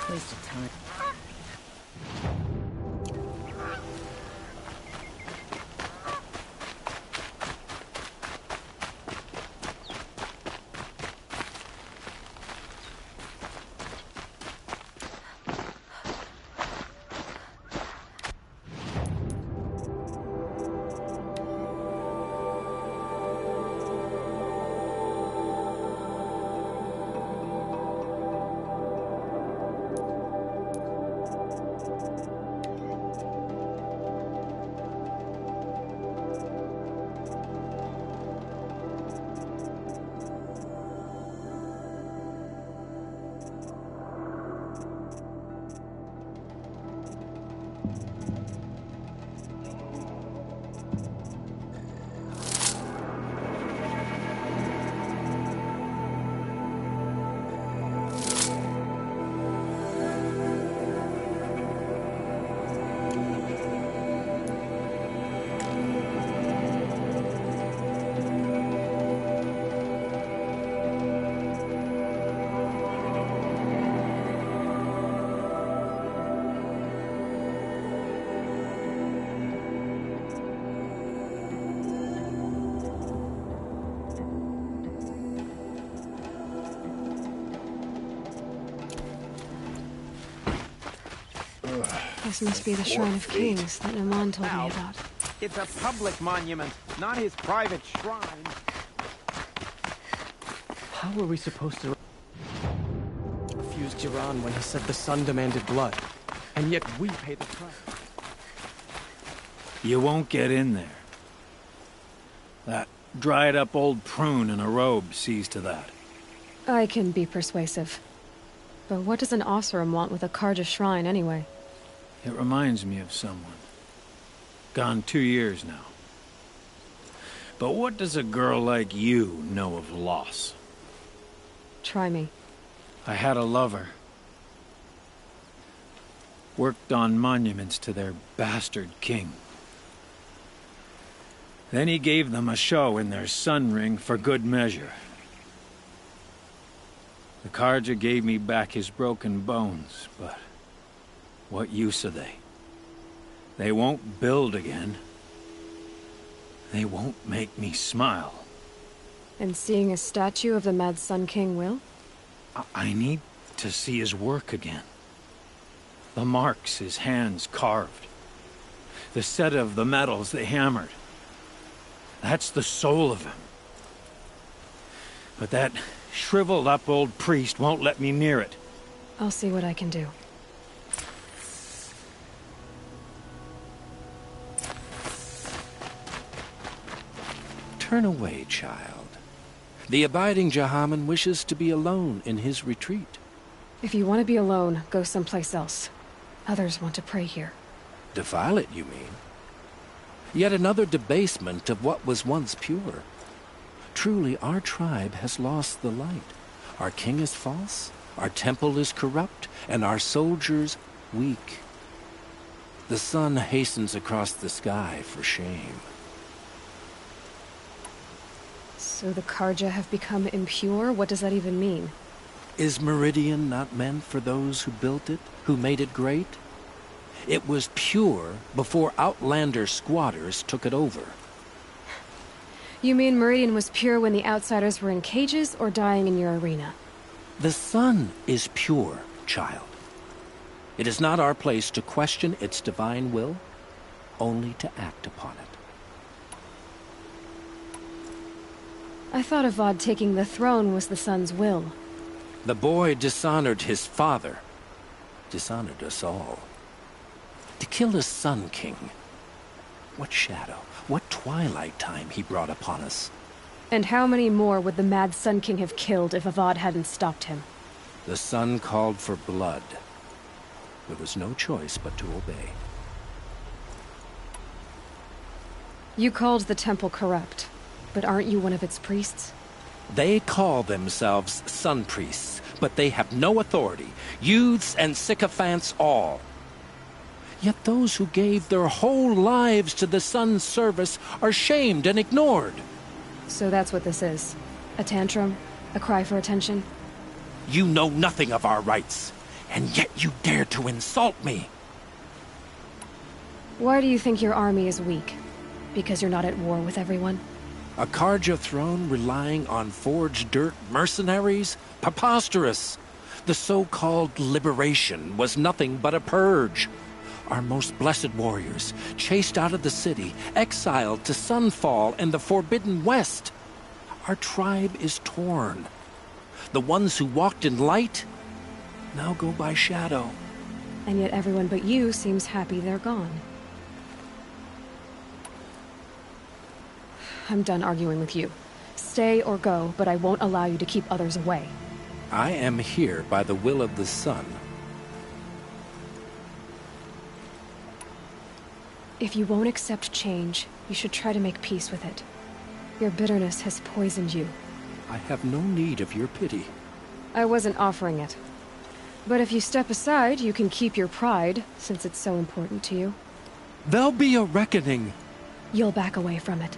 Waste of time. This must be the Shrine of Kings that Naman told me about. It's a public monument, not his private shrine. How were we supposed to refuse Jiran when he said the sun demanded blood? And yet we pay the price. You won't get in there. That dried-up old prune in a robe sees to that. I can be persuasive. But what does an Oseram want with a Carja shrine, anyway? It reminds me of someone. Gone 2 years now. But what does a girl like you know of loss? Try me. I had a lover. Worked on monuments to their bastard king. Then he gave them a show in their sun ring for good measure. The Carja gave me back his broken bones, but what use are they? They won't build again. They won't make me smile. And seeing a statue of the Mad Sun King will? I need to see his work again. The marks his hands carved. The set of the metals they hammered. That's the soul of him. But that shriveled up old priest won't let me near it. I'll see what I can do. Turn away, child. The abiding Jahaman wishes to be alone in his retreat. If you want to be alone, go someplace else. Others want to pray here. Defile it, you mean? Yet another debasement of what was once pure. Truly, our tribe has lost the light. Our king is false, our temple is corrupt, and our soldiers weak. The sun hastens across the sky for shame. So the Carja have become impure? What does that even mean? Is Meridian not meant for those who built it, who made it great? It was pure before outlander squatters took it over. You mean Meridian was pure when the outsiders were in cages or dying in your arena? The sun is pure, child. It is not our place to question its divine will, only to act upon it. I thought Avad taking the throne was the sun's will. The boy dishonored his father, dishonored us all. To kill a Sun King. What shadow, what twilight time he brought upon us. And how many more would the Mad Sun King have killed if Avad hadn't stopped him? The sun called for blood. There was no choice but to obey. You called the temple corrupt, but aren't you one of its priests? They call themselves sun priests, but they have no authority. Youths and sycophants all. Yet those who gave their whole lives to the sun's service are shamed and ignored. So that's what this is. A tantrum? A cry for attention? You know nothing of our rights. And yet you dare to insult me! Why do you think your army is weak? Because you're not at war with everyone? A Carja throne relying on forged dirt mercenaries? Preposterous! The so-called liberation was nothing but a purge. Our most blessed warriors, chased out of the city, exiled to Sunfall and the Forbidden West. Our tribe is torn. The ones who walked in light now go by shadow. And yet everyone but you seems happy they're gone. I'm done arguing with you. Stay or go, but I won't allow you to keep others away. I am here by the will of the sun. If you won't accept change, you should try to make peace with it. Your bitterness has poisoned you. I have no need of your pity. I wasn't offering it. But if you step aside, you can keep your pride, since it's so important to you. There'll be a reckoning. You'll back away from it.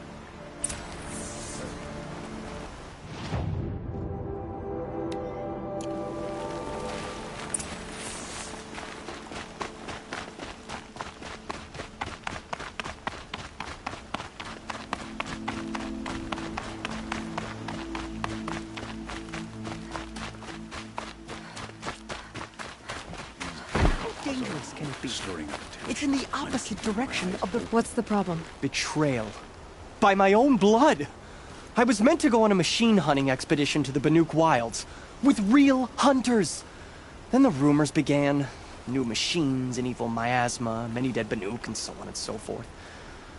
Dangerous can it be? It's in the opposite direction of the What's the problem? betrayal. By my own blood! I was meant to go on a machine hunting expedition to the Banuk Wilds, with real hunters. Then the rumors began. New machines, an evil miasma, many dead Banuk, and so on and so forth.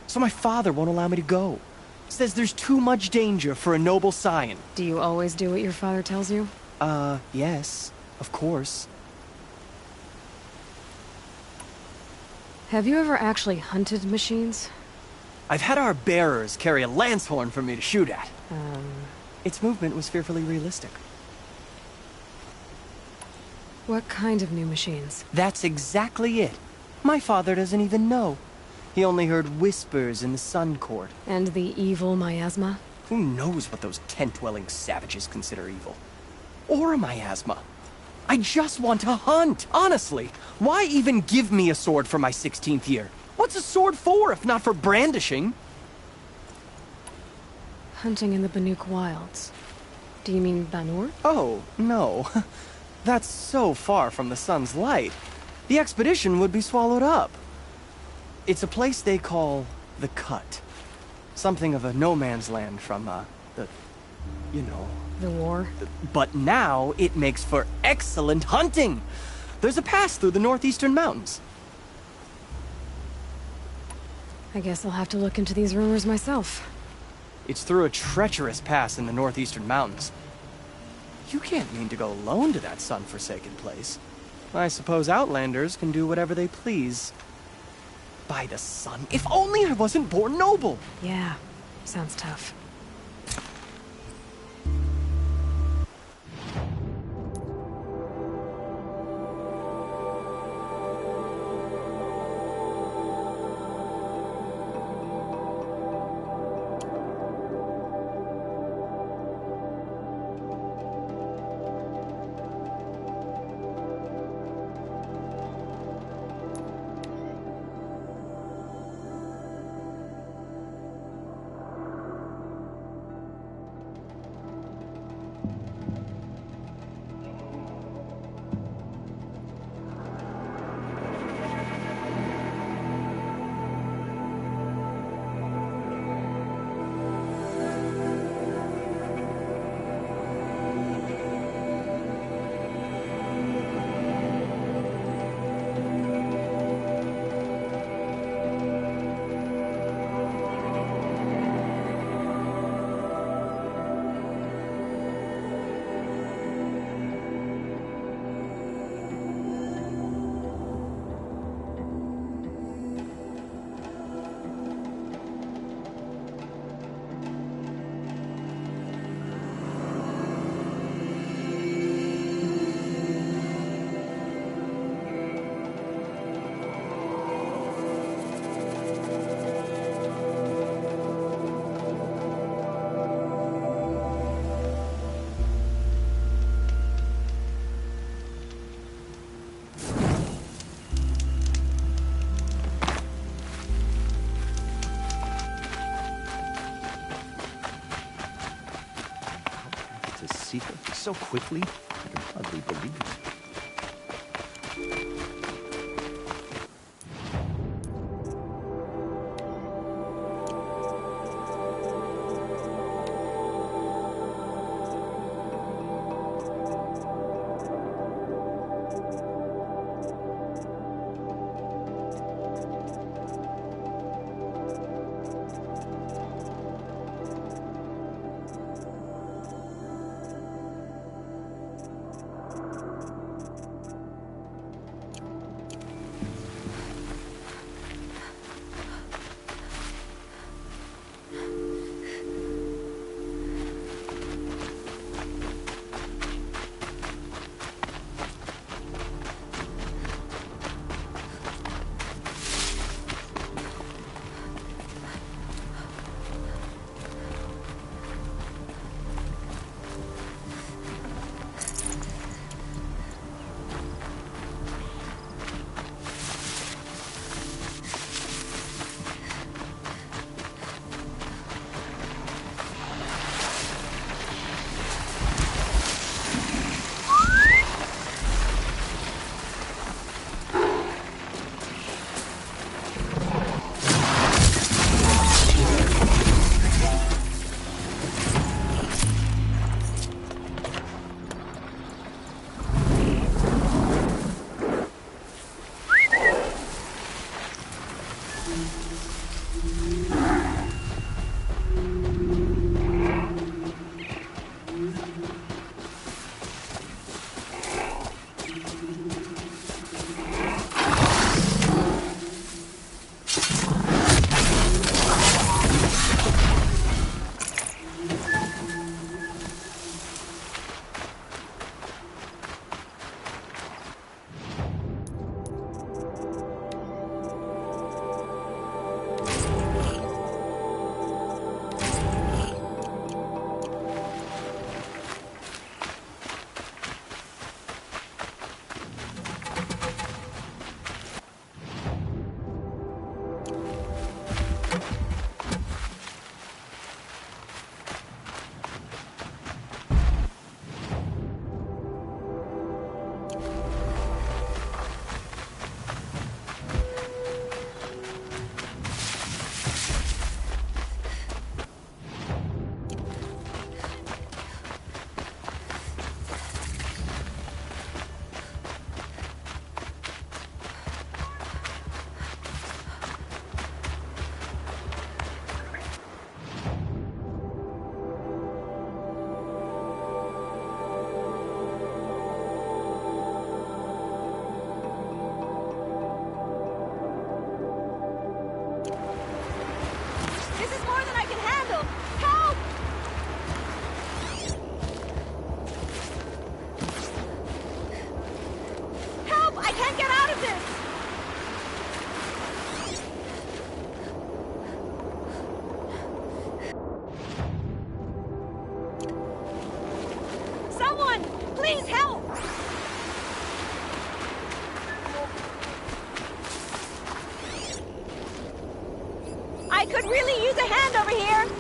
So my father won't allow me to go. Says there's too much danger for a noble scion. Do you always do what your father tells you? Yes, of course. Have you ever actually hunted machines? I've had our bearers carry a lance horn for me to shoot at. Its movement was fearfully realistic. What kind of new machines? That's exactly it. My father doesn't even know. He only heard whispers in the Sun Court. And the evil miasma? Who knows what those tent-dwelling savages consider evil? Or a miasma. I just want to hunt, honestly. Why even give me a sword for my 16th year? What's a sword for, if not for brandishing? Hunting in the Banuk Wilds. Do you mean Banur? Oh, no. That's so far from the sun's light. The expedition would be swallowed up. It's a place they call the Cut. Something of a no-man's land from, you know. The war? But now it makes for excellent hunting. There's a pass through the northeastern mountains. I guess I'll have to look into these rumors myself. It's through a treacherous pass in the northeastern mountains. You can't mean to go alone to that sun-forsaken place. I suppose Outlanders can do whatever they please. By the sun, if only I wasn't born noble! Yeah, sounds tough. so quickly, I can hardly believe it.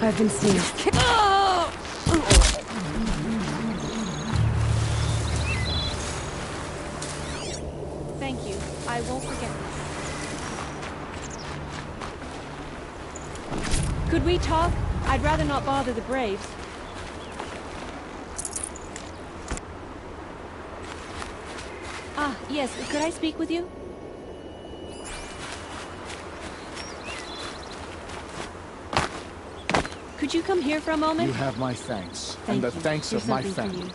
I've been seeing. Thank you. I won't forget this. Could we talk? I'd rather not bother the Braves. Ah, yes. Could I speak with you? Could you come here for a moment? You have my thanks, Thank and the you. thanks Here's of my something for family. you.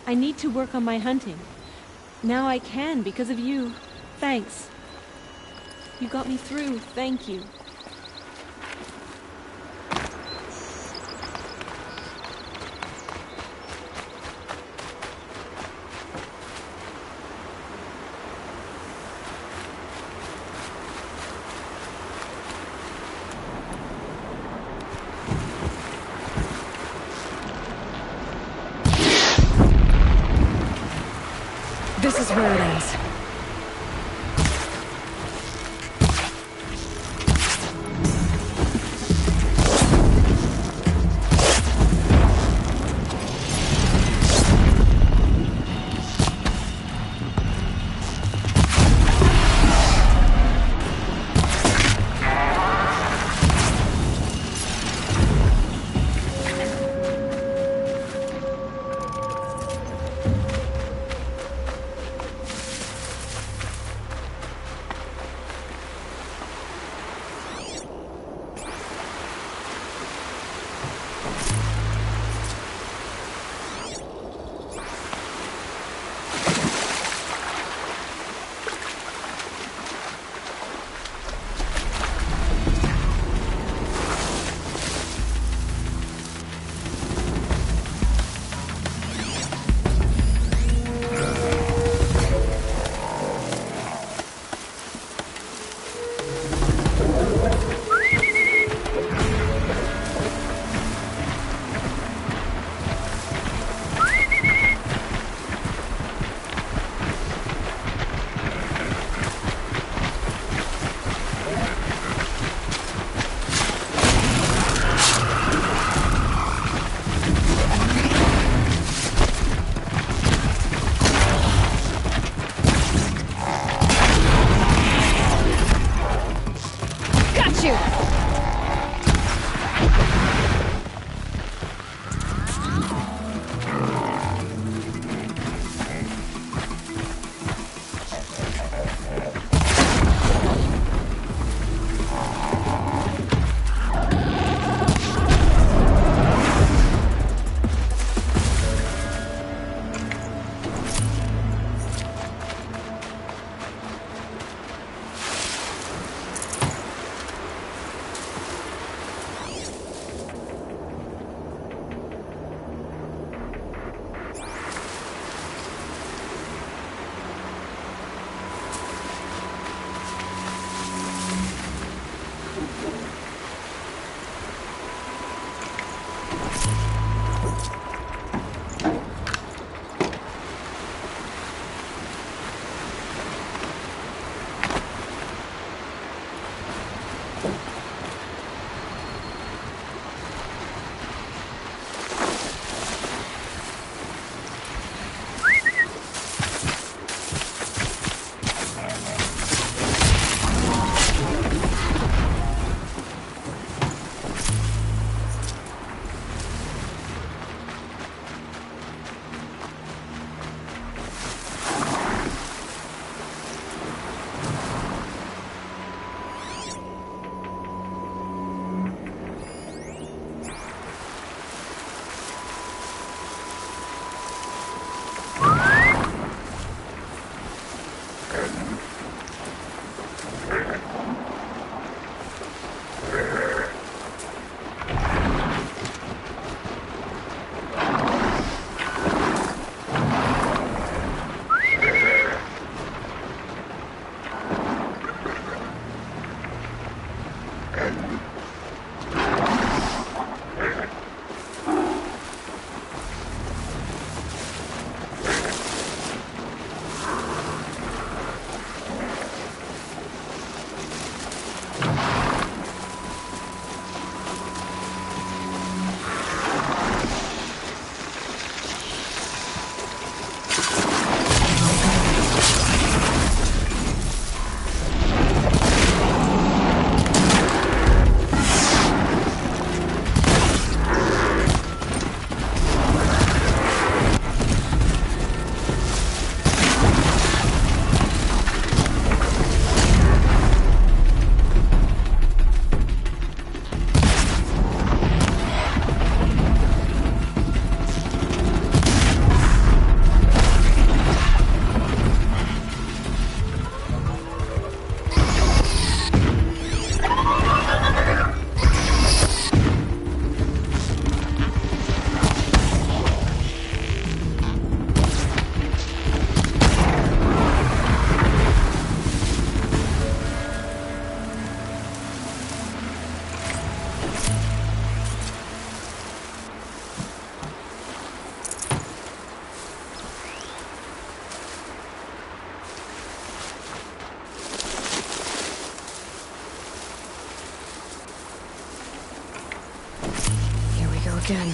I need to work on my hunting. Now I can because of you. Thanks. You got me through. Thank you. is where it ends. again.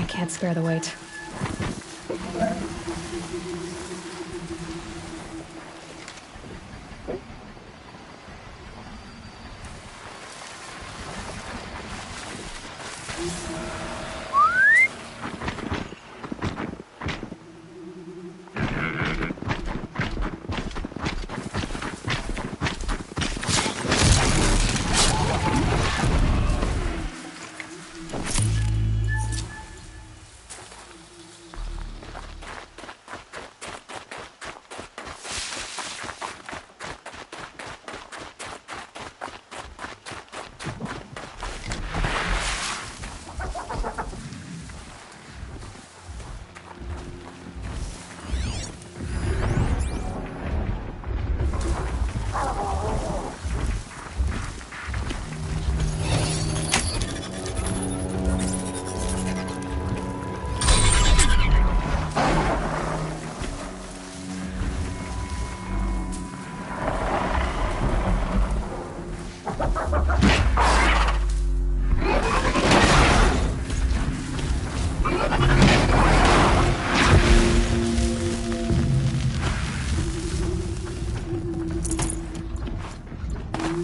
Can't spare the weight.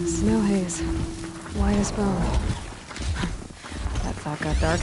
Snow haze. White as bone. That thought got dark.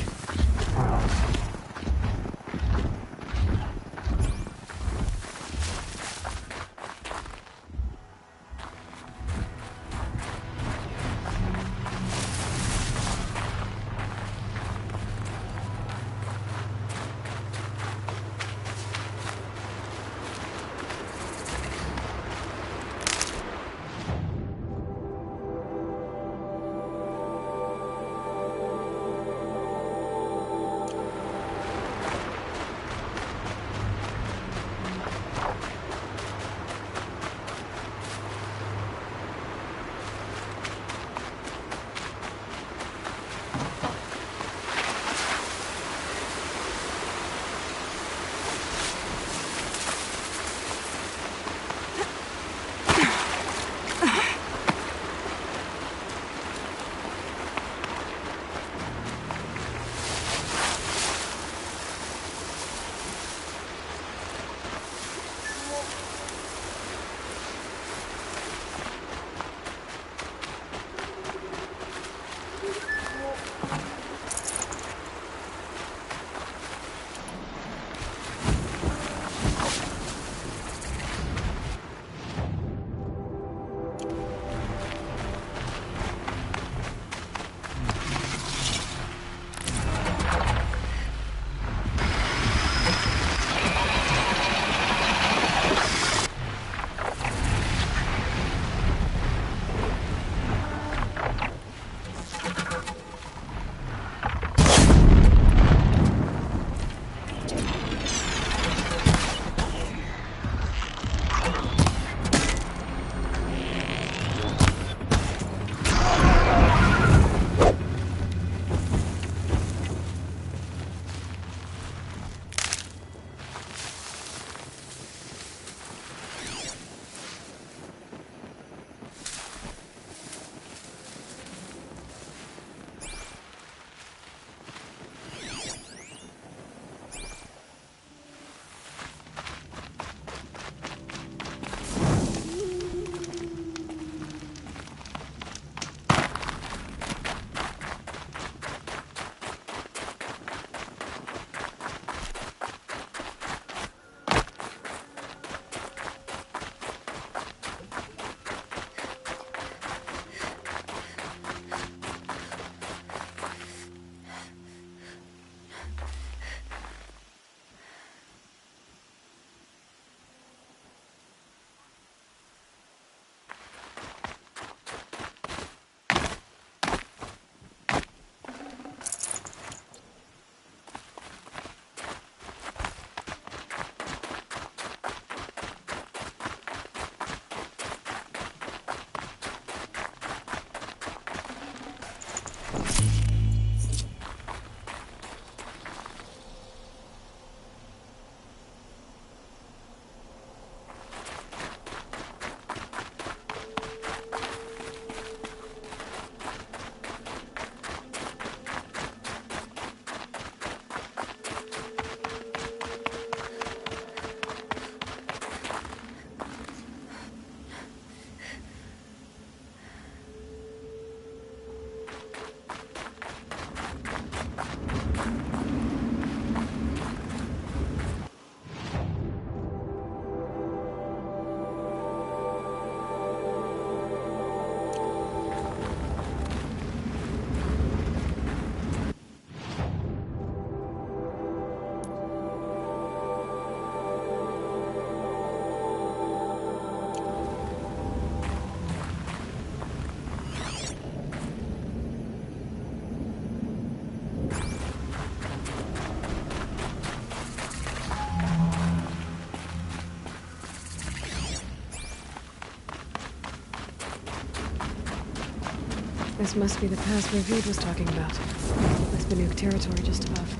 This must be the pass Ravid was talking about. That's Banuk territory just above.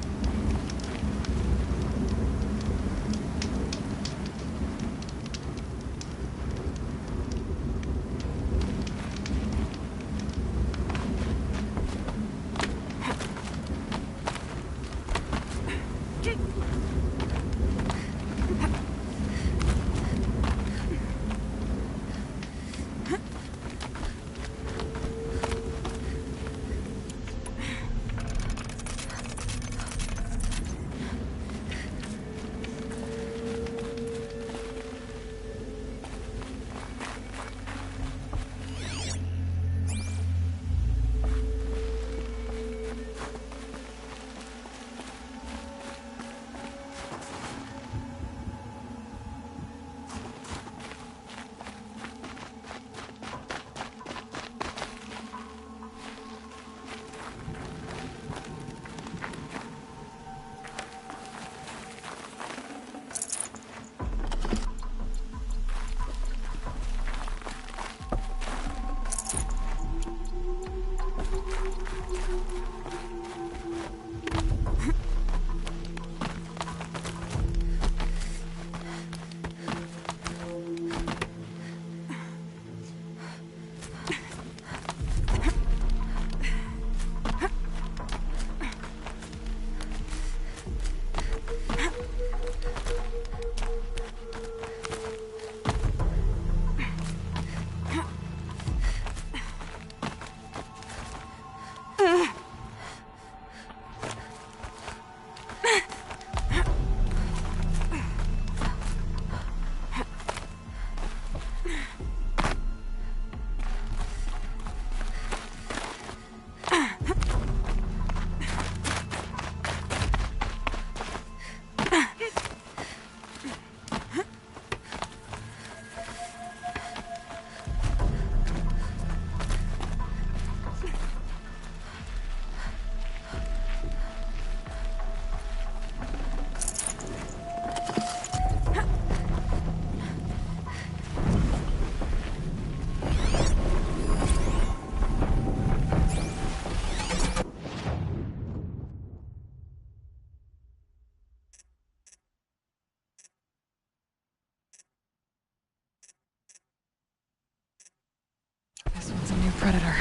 This one's a new predator.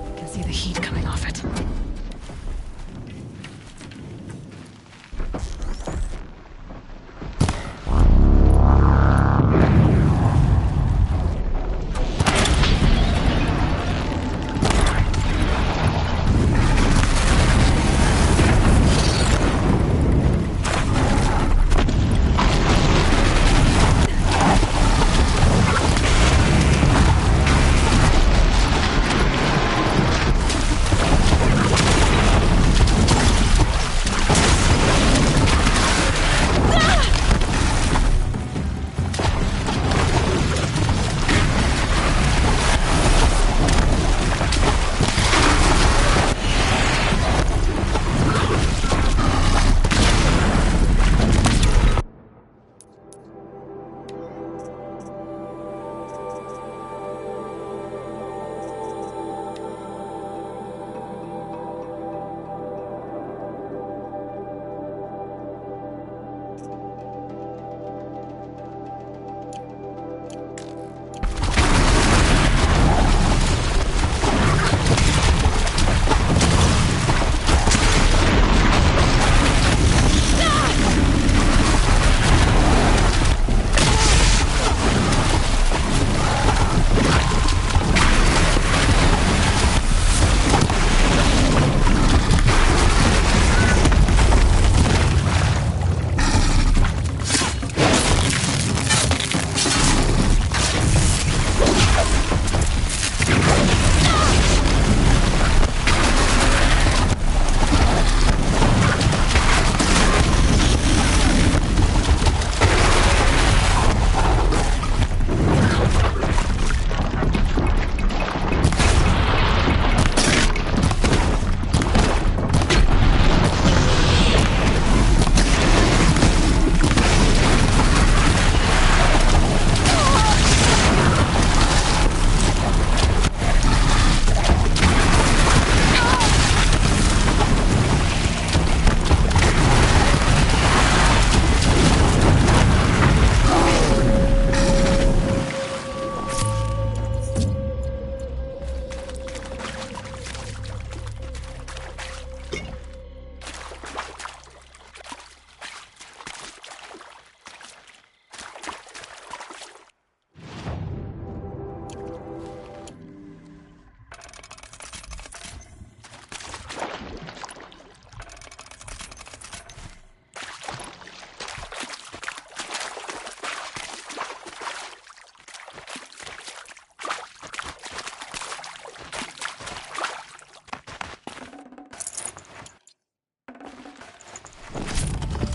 I can see the heat coming off it.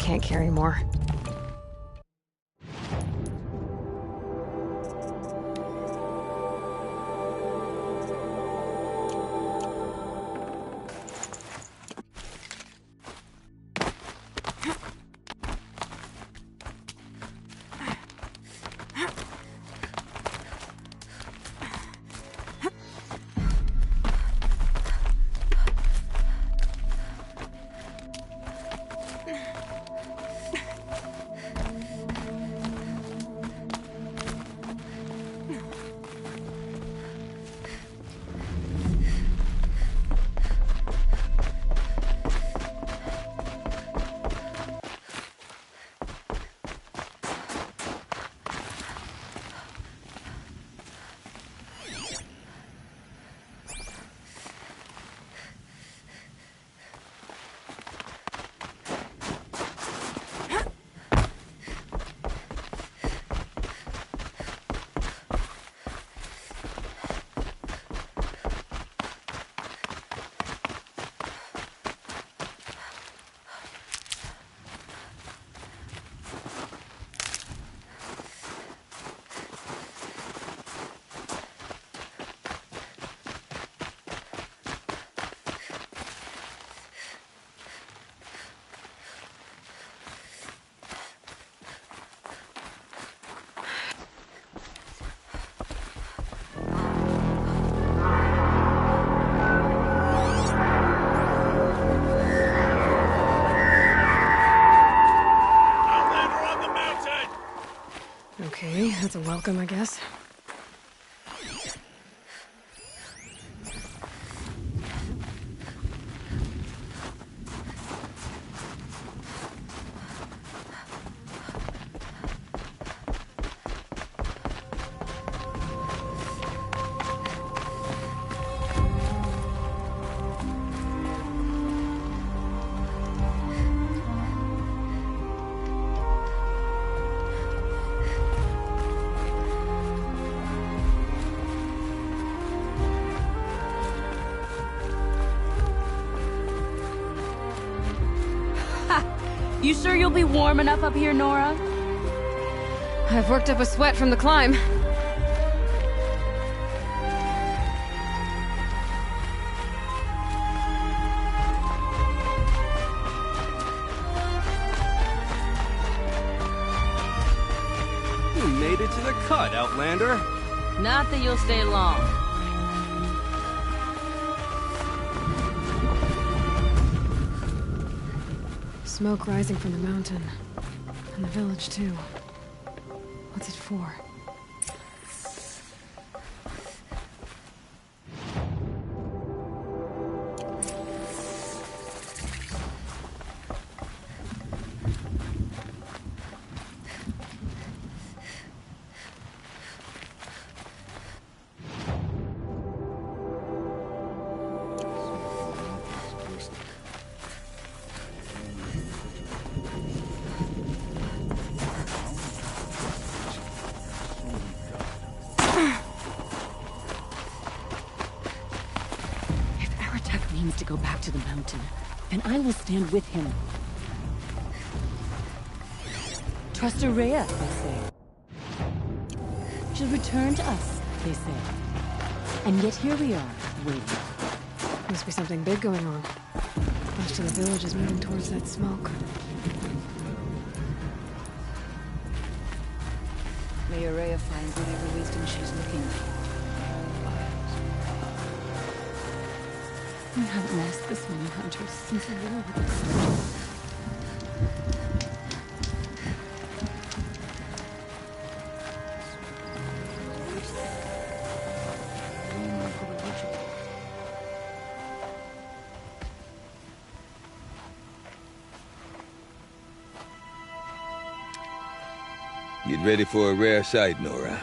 can't carry more. Okay, that's a welcome, I guess. You sure you'll be warm enough up here, Nora? I've worked up a sweat from the climb. You made it to the cut, Outlander. Not that you'll stay long. Smoke rising from the mountain. And the village, too. What's it for? To go back to the mountain, then I will stand with him. Trust Ourea, they say. She'll return to us, they say. And yet here we are, waiting. Must be something big going on. Most of the village is moving towards that smoke. May Ourea find whatever wisdom she's looking for. We haven't lost this many hunters since the war with the soldiers. Get ready for a rare sight, Nora.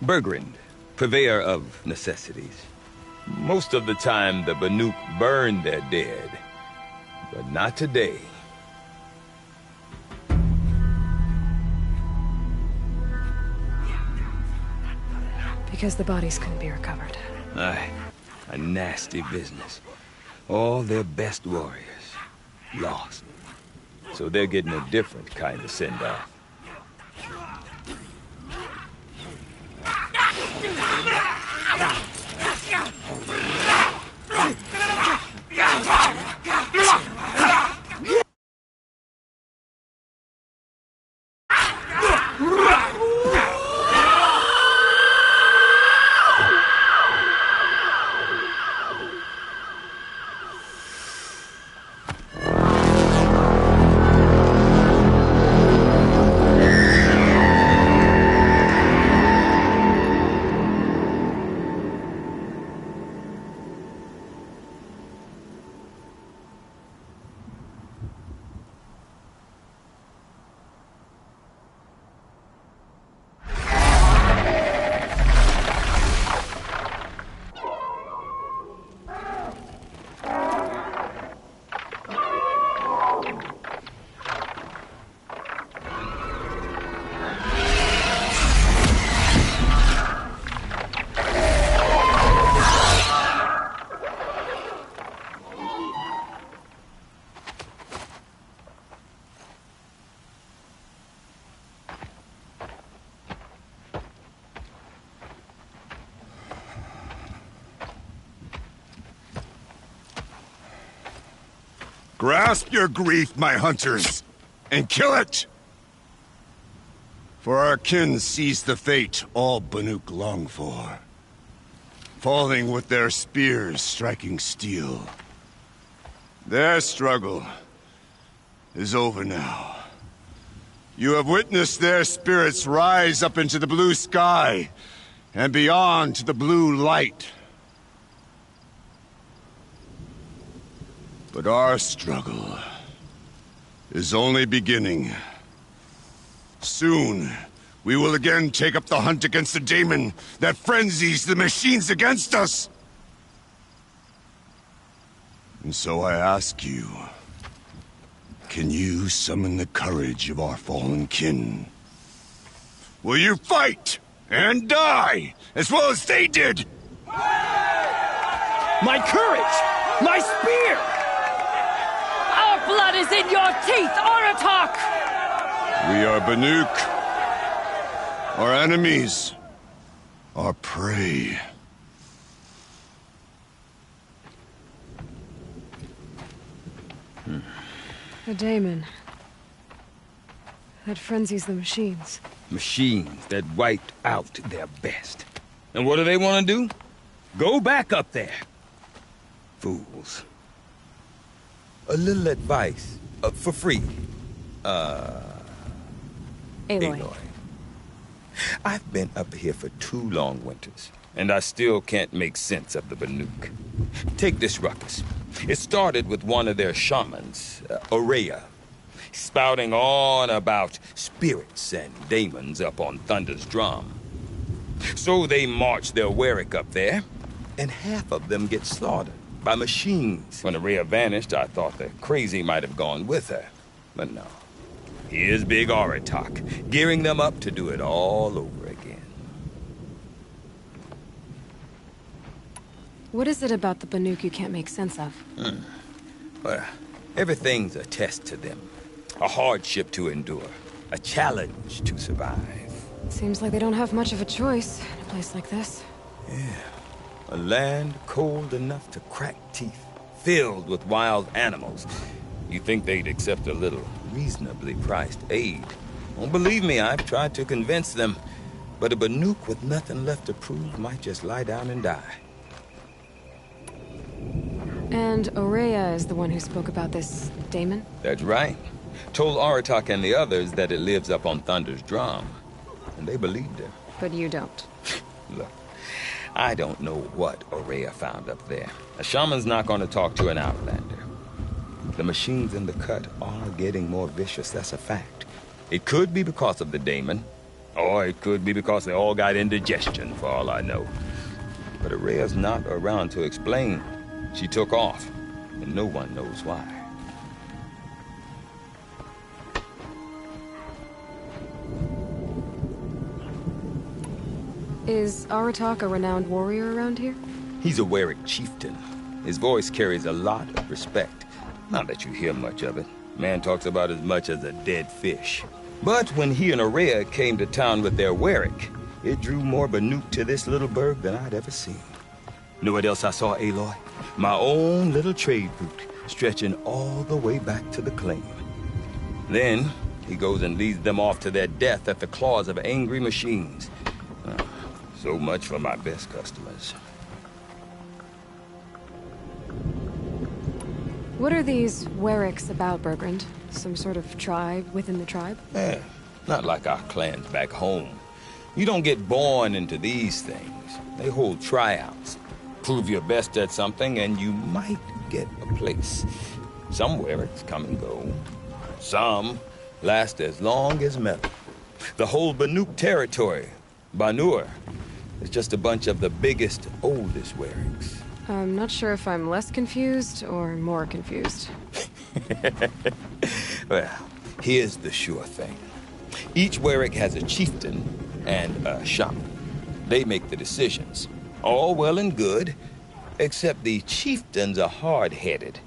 Bergrand, purveyor of necessities. Most of the time, the Banuk burn their dead, but not today. Because the bodies couldn't be recovered. Aye, a nasty business. All their best warriors lost. so they're getting a different kind of send-off. Grasp your grief, my hunters, and kill it! For our kin sees the fate all Banuk long for. Falling with their spears striking steel. Their struggle is over now. You have witnessed their spirits rise up into the blue sky, and beyond to the blue light. But our struggle is only beginning. Soon, we will again take up the hunt against the daemon that frenzies the machines against us. And so I ask you, can you summon the courage of our fallen kin? Will you fight and die as well as they did? My courage! My spear! Our blood is in your teeth, Aratak! We are Banuk. Our enemies. Our prey. The daemon. That frenzies the machines. Machines that wiped out their best. And what do they want to do? Go back up there. Fools. A little advice, for free. Aloy. I've been up here for 2 long winters, and I still can't make sense of the Banuk. Take this ruckus. It started with one of their shamans, Ourea, spouting on about spirits and daemons up on Thunder's drum. So they march their Warwick up there, and half of them get slaughtered by machines. When Ourea vanished, I thought the crazy might have gone with her, but no. Here's Big Aratak, gearing them up to do it all over again. What is it about the Banuk you can't make sense of? Well, everything's a test to them. A hardship to endure. A challenge to survive. Seems like they don't have much of a choice in a place like this. Yeah. A land cold enough to crack teeth, filled with wild animals. You think they'd accept a little reasonably priced aid. Don't believe me, I've tried to convince them. But a Banuk with nothing left to prove might just lie down and die. And Ourea is the one who spoke about this daemon? That's right. Told Aratak and the others that it lives up on Thunder's drum. And they believed him. But you don't. Look, I don't know what Ourea found up there. A shaman's not going to talk to an outlander. The machines in the cut are getting more vicious, that's a fact. It could be because of the daemon, or it could be because they all got indigestion, for all I know. But Ourea's not around to explain. She took off, and no one knows why. Is Aratak a renowned warrior around here? He's a Warwick chieftain. His voice carries a lot of respect. Not that you hear much of it. Man talks about as much as a dead fish. But when he and Araya came to town with their Warwick, it drew more Banuk to this little burg than I'd ever seen. Know what else I saw, Aloy? My own little trade route, stretching all the way back to the claim. Then, he goes and leads them off to their death at the claws of angry machines. So much for my best customers. What are these Warwicks about, Bergrand? Some sort of tribe within the tribe? Not like our clans back home. You don't get born into these things. They hold tryouts. Prove your best at something and you might get a place. Some Warwicks come and go. Some last as long as metal. The whole Banuk territory, Banur, is just a bunch of the biggest, oldest Warwicks. I'm not sure if I'm less confused or more confused. Well, here's the sure thing. Each Warwick has a chieftain and a shaman. They make the decisions. All well and good, except the chieftains are hard-headed,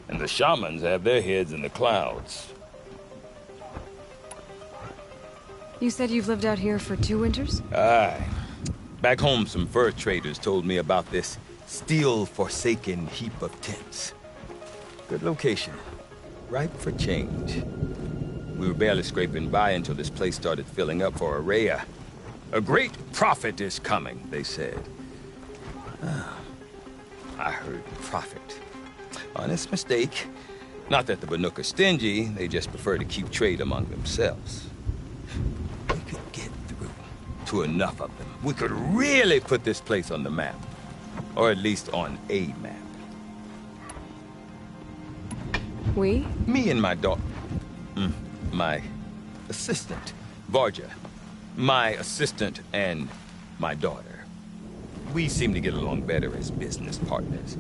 and the shamans have their heads in the clouds. You said you've lived out here for 2 winters? Aye. Back home, some fur traders told me about this still-forsaken heap of tents. Good location. Ripe for change. We were barely scraping by until this place started filling up for Araya. A great prophet is coming, they said. I heard prophet. Honest mistake. Not that the Banuk are stingy, they just prefer to keep trade among themselves. We could get through to enough of them. We could really put this place on the map. Or at least on a map. We? Me and my daughter. My assistant, Varja. My assistant and my daughter. We seem to get along better as business partners.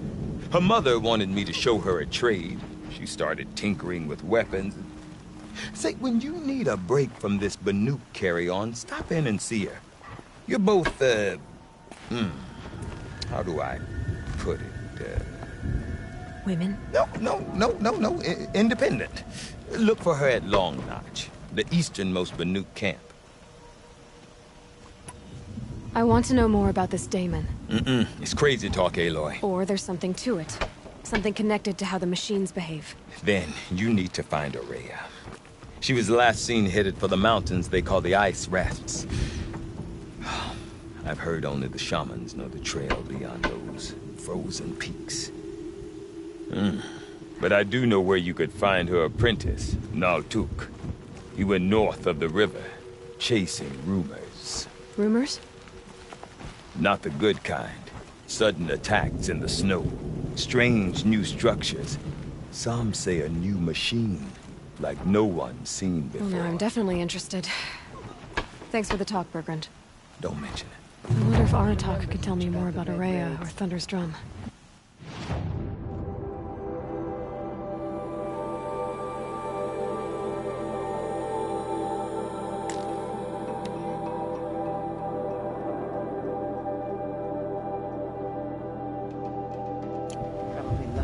Her mother wanted me to show her a trade. She started tinkering with weapons. Say, when you need a break from this Banuk carry-on, stop in and see her. You're both, how do I put it? Women? No. Independent. Look for her at Long Notch, the easternmost Banuk camp. I want to know more about this daemon. It's crazy talk, Aloy. Or there's something to it. Something connected to how the machines behave. Then you need to find Araya. She was last seen headed for the mountains they call the Ice Rafts. I've heard only the shamans know the trail beyond those frozen peaks. But I do know where you could find her apprentice, Naltuk. He went north of the river, chasing rumors. Rumors? Not the good kind. Sudden attacks in the snow. Strange new structures. Some say a new machine, like no one's seen before. Well, now I'm definitely interested. Thanks for the talk, Bergrand. Don't mention it. I wonder if Aratak could tell me more about Araya or Thunder's Drum.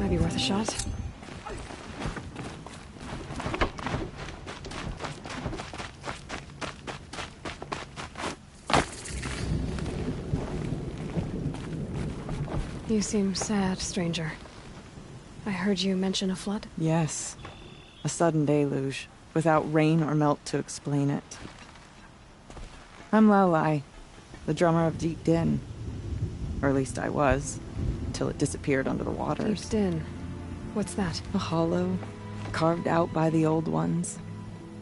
Might be worth a shot. You seem sad, stranger. I heard you mention a flood? Yes. A sudden deluge, without rain or melt to explain it. I'm Lalai, the drummer of Deep Din. Or at least I was, till it disappeared under the waters. Deep Din. What's that? A hollow, carved out by the old ones.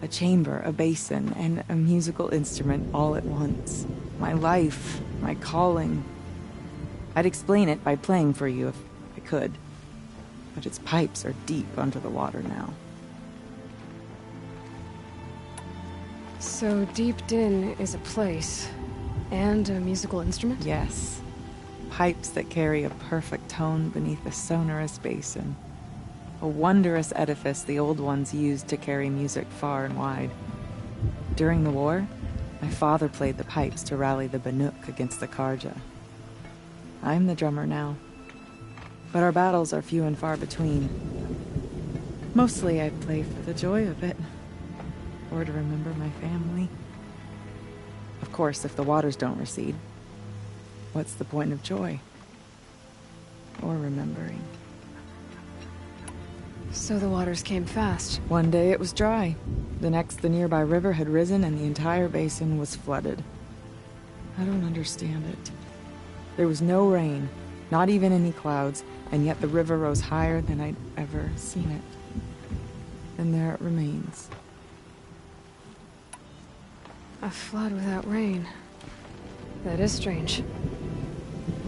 A chamber, a basin, and a musical instrument all at once. My life, my calling. I'd explain it by playing for you if I could. But its pipes are deep under the water now. So Deep Din is a place, and a musical instrument? Yes. Pipes that carry a perfect tone beneath a sonorous basin. A wondrous edifice the old ones used to carry music far and wide. During the war, my father played the pipes to rally the Banuk against the Carja. I'm the drummer now. But our battles are few and far between. Mostly I play for the joy of it. Or to remember my family. Of course, if the waters don't recede, what's the point of joy? Or remembering? So the waters came fast. One day it was dry. The next, the nearby river had risen and the entire basin was flooded. I don't understand it. There was no rain, not even any clouds, and yet the river rose higher than I'd ever seen it. And there it remains. A flood without rain. That is strange.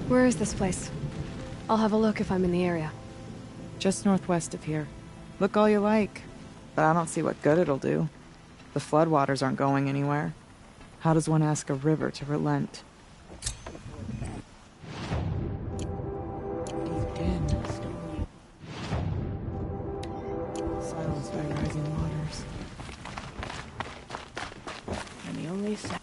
Where is this place? I'll have a look if I'm in the area. Just northwest of here. Look all you like, but I don't see what good it'll do. The floodwaters aren't going anywhere. How does one ask a river to relent? Silenced by rising waters. And the only sound.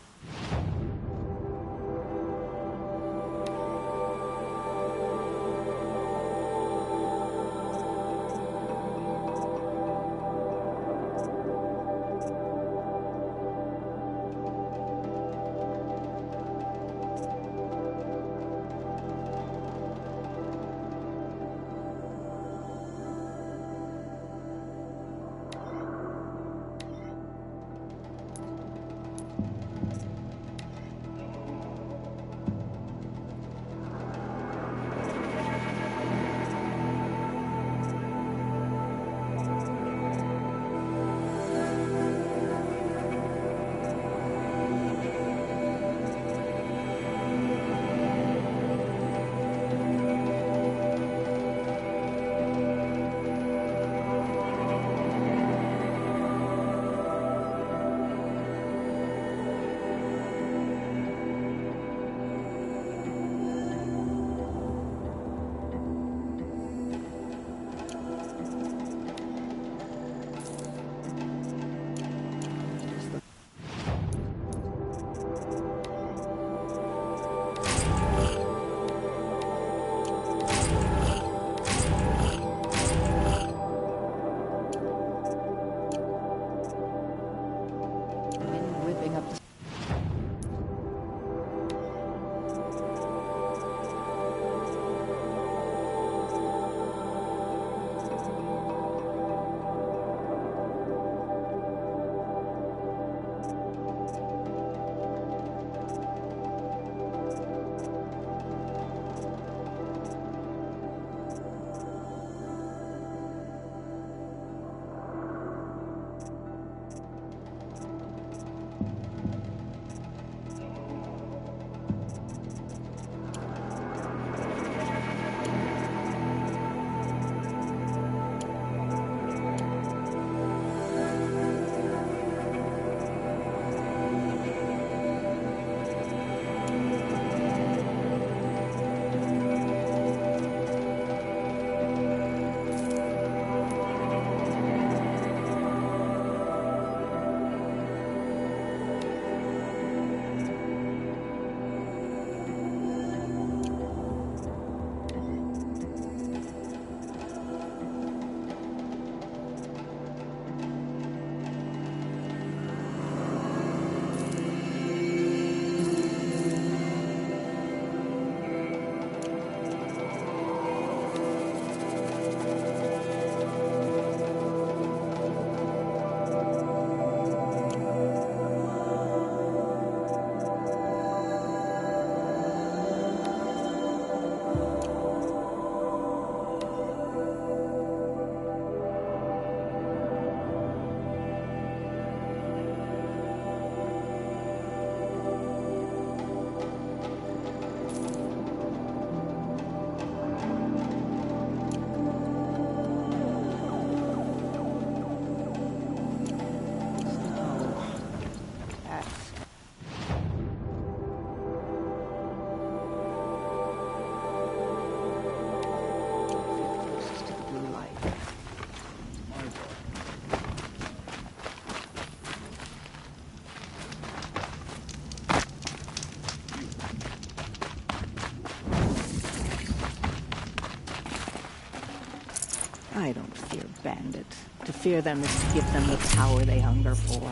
I don't fear bandits. To fear them is to give them the power they hunger for.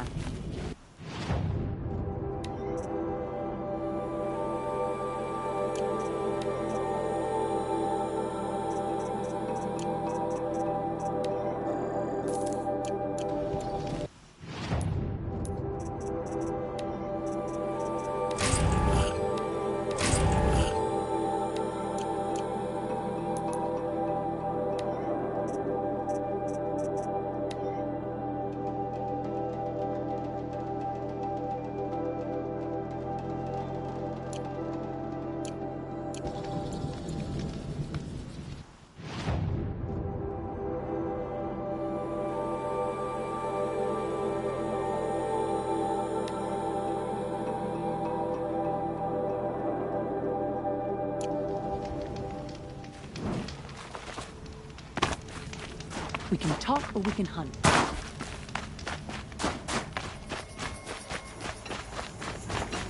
We can talk or we can hunt.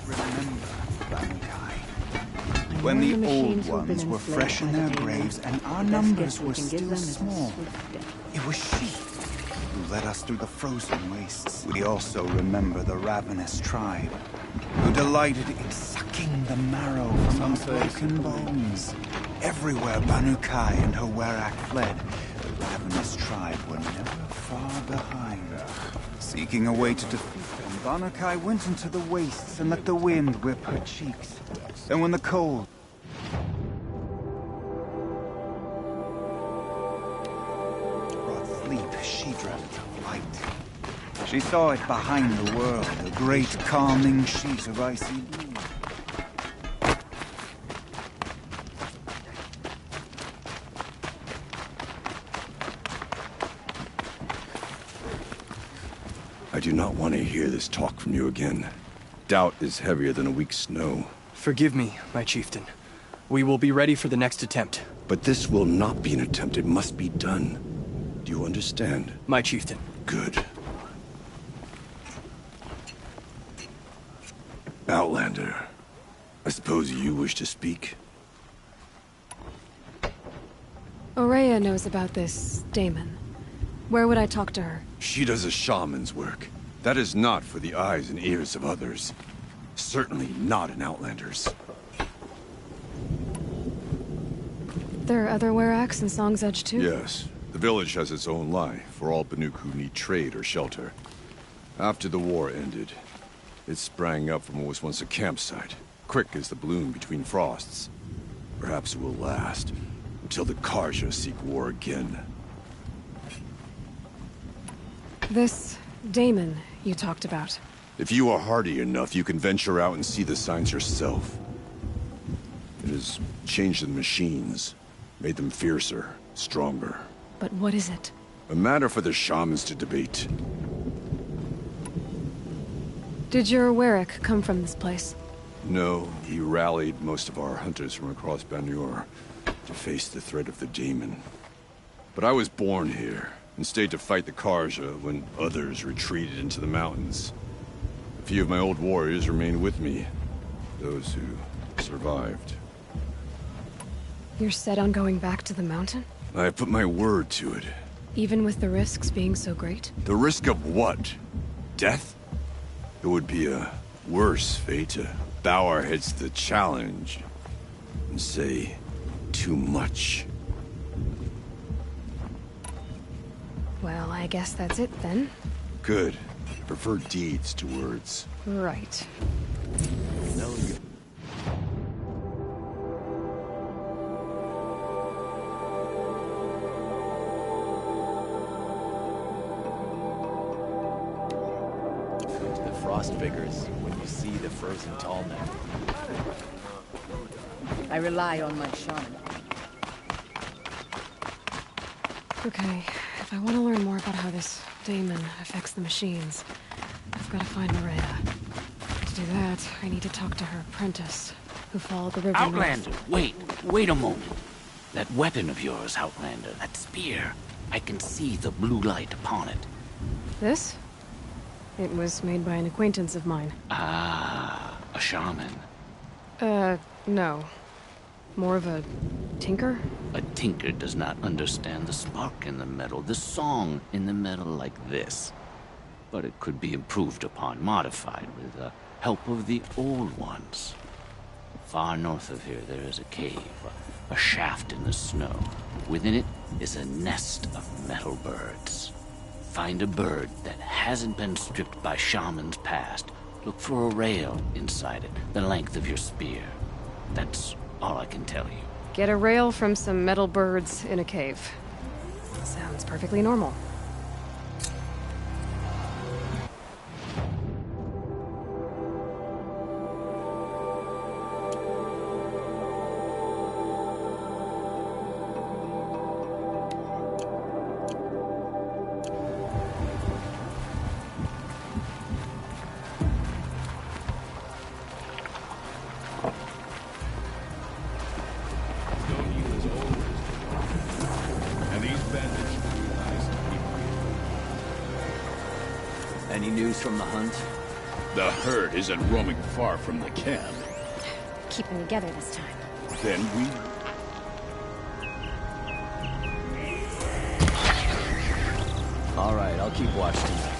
Remember, Banukai, when the old ones were fresh in their graves and our numbers were still small, it was she who led us through the frozen wastes. We also remember the ravenous tribe, who delighted in sucking the marrow from our broken bones. Everywhere Banukai and her Werak fled, the ravenous tribe were never far behind. Seeking a way to defeat them, Banukai went into the wastes and let the wind whip her cheeks. And when the cold brought sleep, she dreamt of light. She saw it behind the world, a great calming sheet of icy blue. I do not want to hear this talk from you again. Doubt is heavier than a week's snow. Forgive me, my chieftain. We will be ready for the next attempt. But this will not be an attempt. It must be done. Do you understand? My chieftain. Good. Outlander, I suppose you wish to speak? Ourea knows about this Damon. Where would I talk to her? She does a shaman's work. That is not for the eyes and ears of others. Certainly not an Outlander's. There are other Weraks in Song's Edge too? Yes. The village has its own lie for all Banuk who need trade or shelter. After the war ended, it sprang up from what was once a campsite, quick as the bloom between frosts. Perhaps it will last until the Karja seek war again. This Damon you talked about. If you are hardy enough, you can venture out and see the signs yourself. It has changed the machines, made them fiercer, stronger. But what is it? A matter for the shamans to debate. Did your Werak come from this place? No, he rallied most of our hunters from across Banur to face the threat of the Demon. But I was born here, and stayed to fight the Karja when others retreated into the mountains. A few of my old warriors remained with me, those who survived. You're set on going back to the mountain? I have put my word to it. Even with the risks being so great? The risk of what? Death? It would be a worse fate to bow our heads to the challenge and say too much. Well, I guess that's it then. Good. I prefer deeds to words. Right. The frost figures when you see the frozen tallneck. I rely on my shaman. Okay, if I want to learn more about how this Damon affects the machines, I've got to find Ourea. To do that, I need to talk to her apprentice, who followed the river Outlander, north. wait a moment. That weapon of yours, Outlander, that spear, I can see the blue light upon it. This? It was made by an acquaintance of mine. Ah, a shaman. No. More of a tinker? A tinker does not understand the spark in the metal, the song in the metal like this. But it could be improved upon, modified with the help of the old ones. Far north of here, there is a cave, a shaft in the snow. Within it is a nest of metal birds. Find a bird that hasn't been stripped by shamans past. Look for a rail inside it, the length of your spear. That's all I can tell you. Get a rail from some metal birds in a cave. Sounds perfectly normal. Any news from the hunt? The herd isn't roaming far from the camp. Keep them together this time. Then we... All right, I'll keep watch tonight.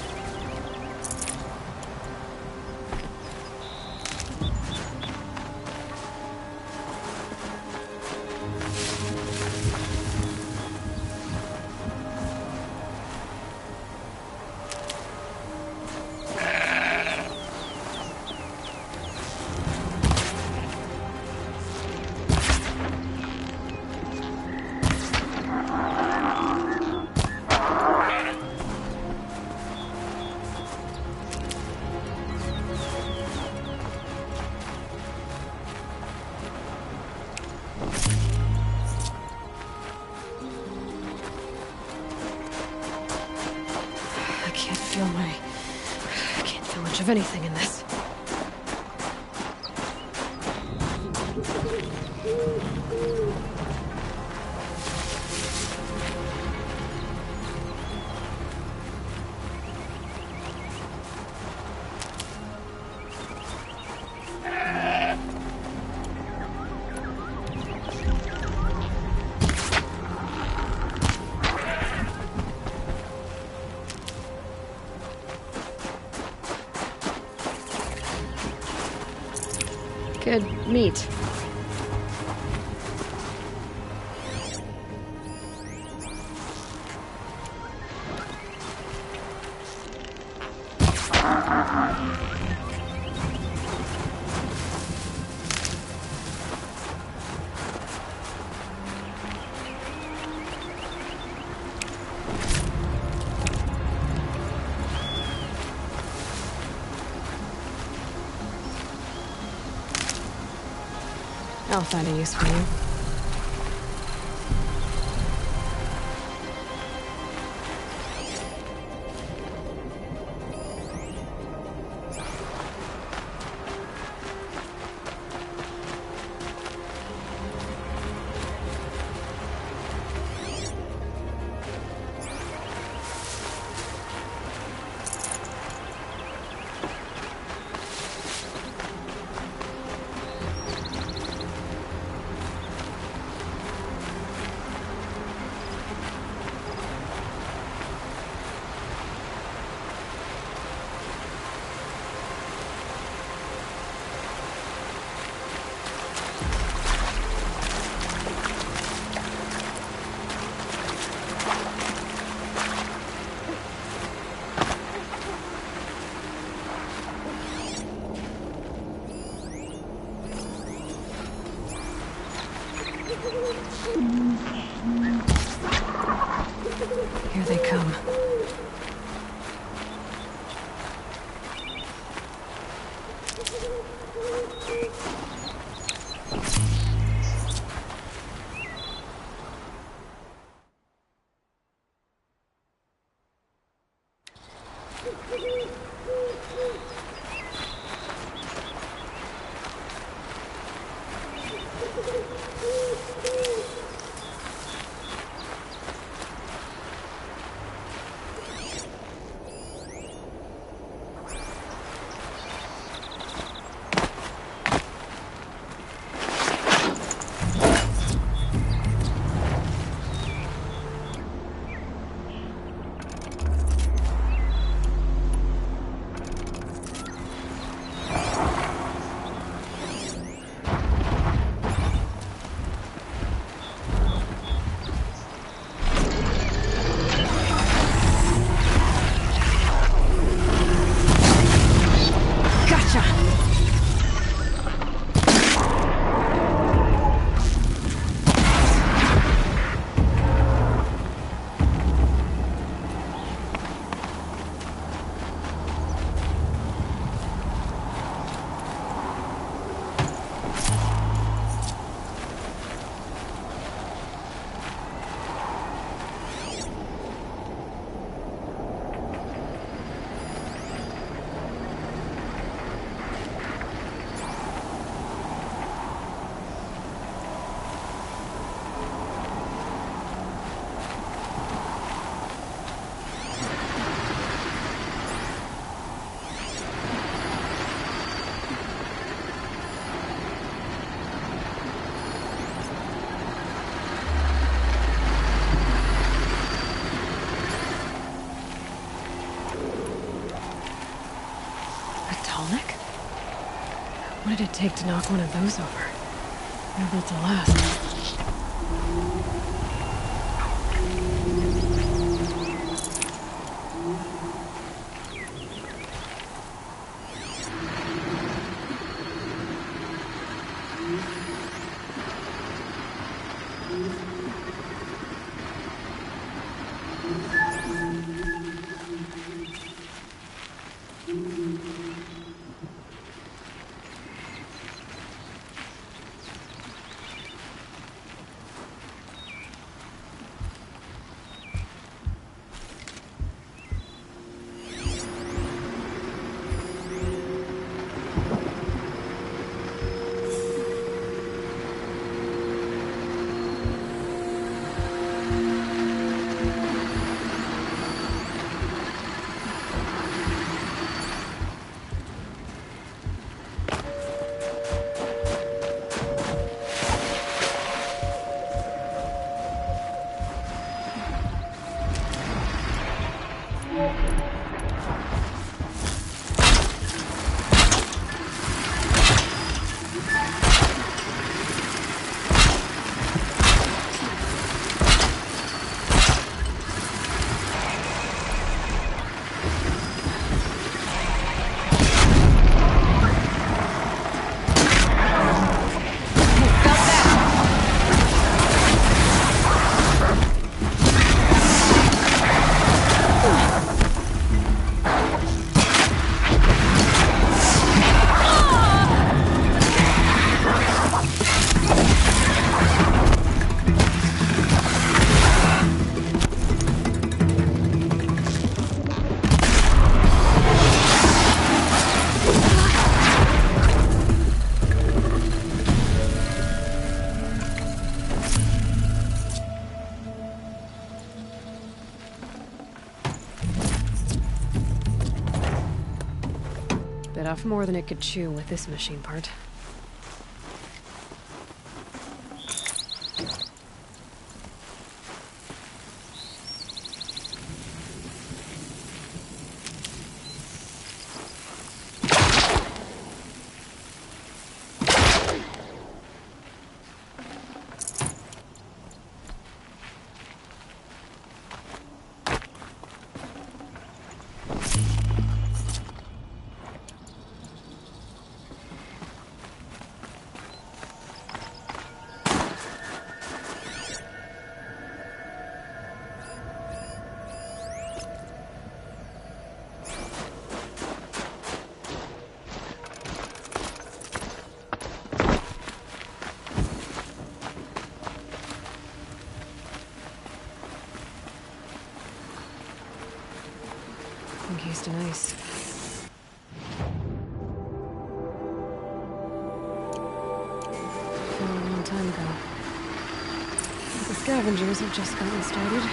I can't feel much of anything in this. Good meat. I'll find a use for you. Skolnick? What did it take to knock one of those over? They're built to last. Bit off more than it could chew with this machine part. Encased in ice. Fell a long time ago. The scavengers have just gotten started.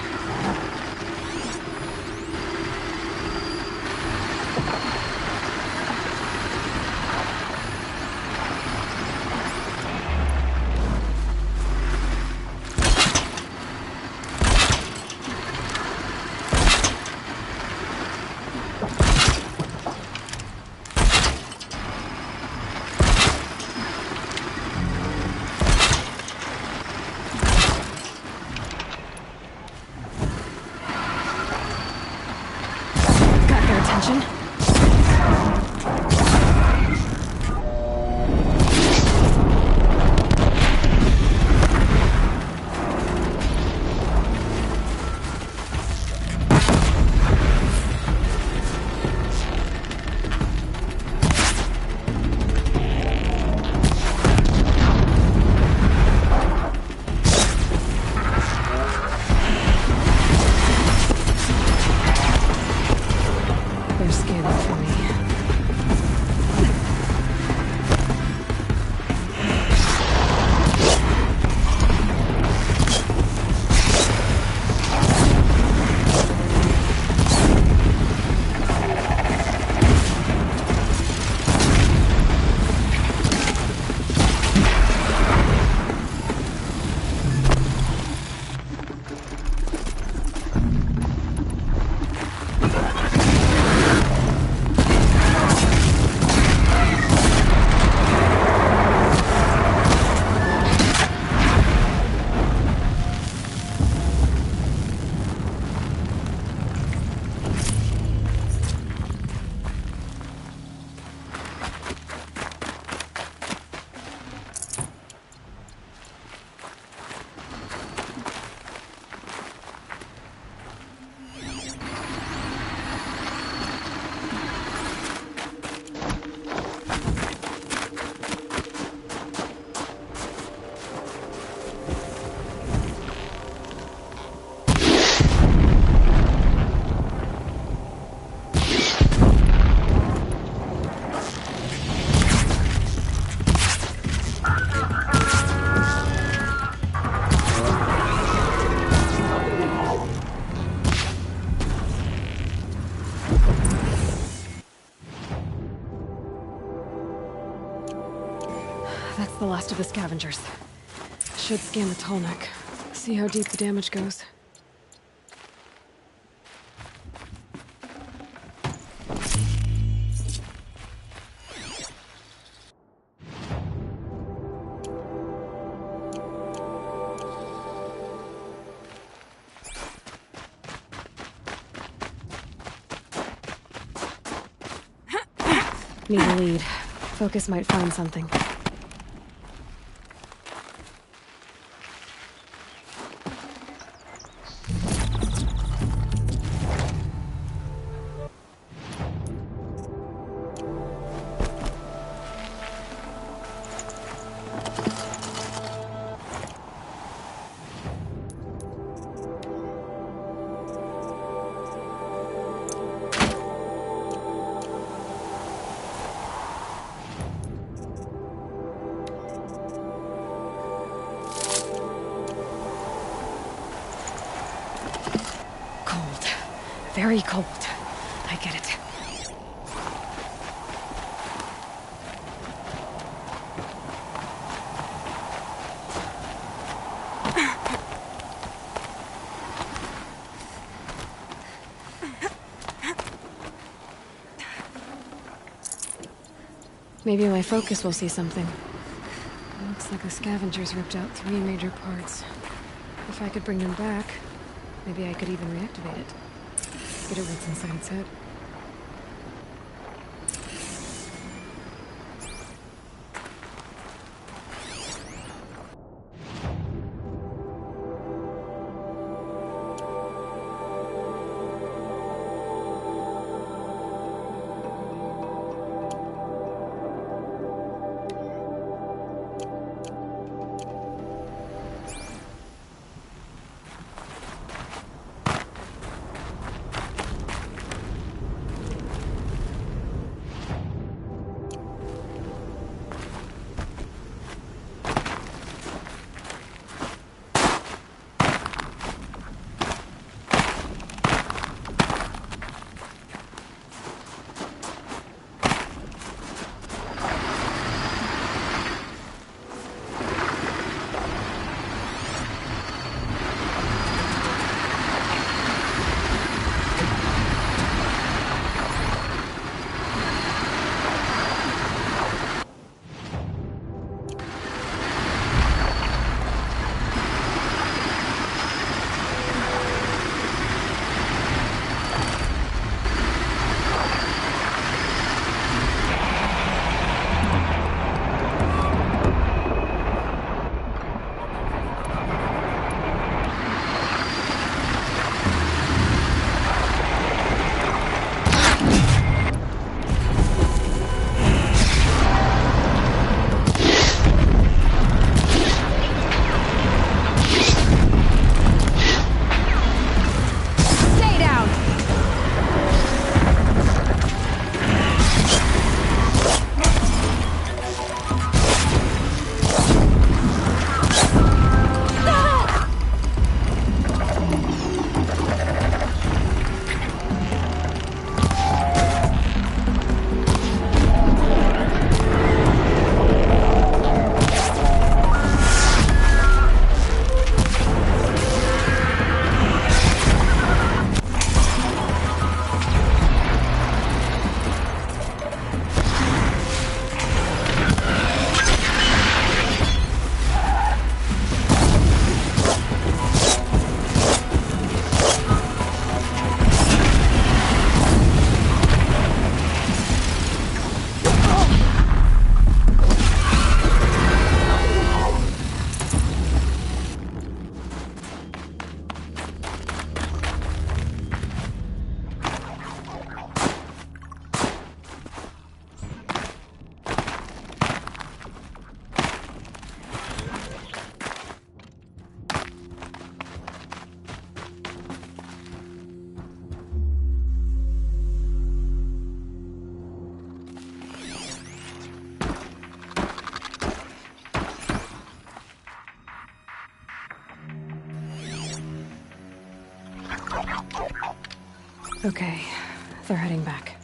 Their skin the last of the scavengers. Should scan the tall neck. See how deep the damage goes. Need a lead. Focus might find something. Very cold. I get it. Maybe my focus will see something. Looks like the scavengers ripped out 3 major parts. If I could bring them back, maybe I could even reactivate it. Get at what's inside its head. Okay, they're heading back.